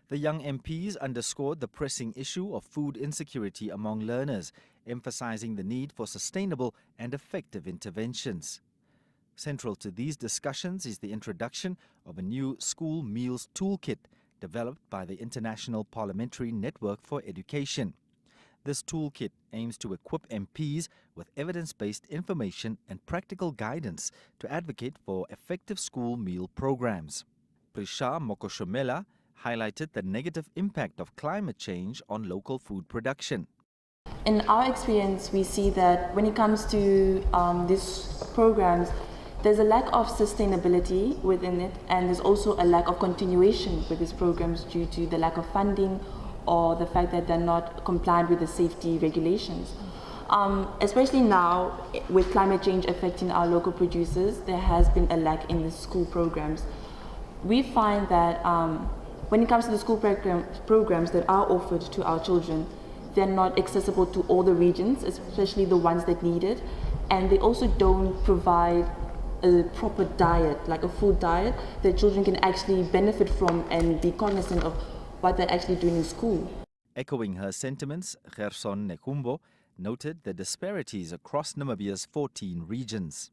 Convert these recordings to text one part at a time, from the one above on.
The young MPs underscored the pressing issue of food insecurity among learners, emphasizing the need for sustainable and effective interventions. Central to these discussions is the introduction of a new school meals toolkit developed by the International Parliamentary Network for Education. This toolkit aims to equip MPs with evidence-based information and practical guidance to advocate for effective school meal programs. Prisha Mokoshomela highlighted the negative impact of climate change on local food production. In our experience, we see that when it comes to these programs, there's a lack of sustainability within it, and there's also a lack of continuation with these programs due to the lack of funding or the fact that they're not compliant with the safety regulations. Especially now, with climate change affecting our local producers, there has been a lack in the school programs. We find that when it comes to the school programs that are offered to our children, they're not accessible to all the regions, especially the ones that need it, and they also don't provide a proper diet, like a food diet that children can actually benefit from and be cognizant of what they're actually doing in school. Echoing her sentiments, Gerson Nekumbo noted the disparities across Namibia's 14 regions.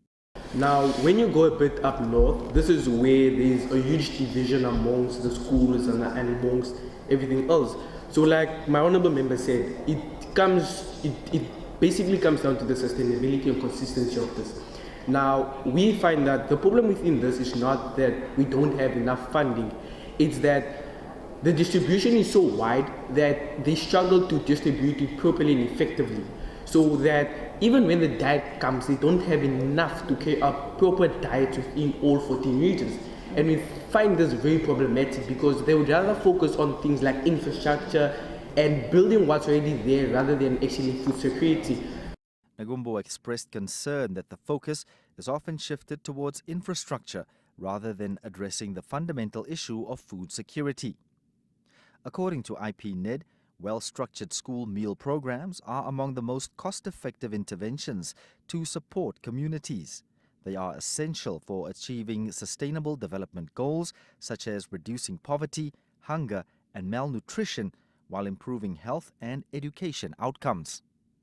Now, when you go a bit up north, this is where there's a huge division amongst the schools and amongst everything else. So like my honorable member said, it basically comes down to the sustainability and consistency of this. Now, we find that the problem within this is not that we don't have enough funding, it's that the distribution is so wide that they struggle to distribute it properly and effectively. So that even when the diet comes, they don't have enough to carry out proper diets within all 14 regions. And we find this very problematic because they would rather focus on things like infrastructure and building what's already there rather than actually food security. Negumbo expressed concern that the focus is often shifted towards infrastructure rather than addressing the fundamental issue of food security. According to IPNED, well-structured school meal programs are among the most cost-effective interventions to support communities. They are essential for achieving sustainable development goals such as reducing poverty, hunger and malnutrition while improving health and education outcomes.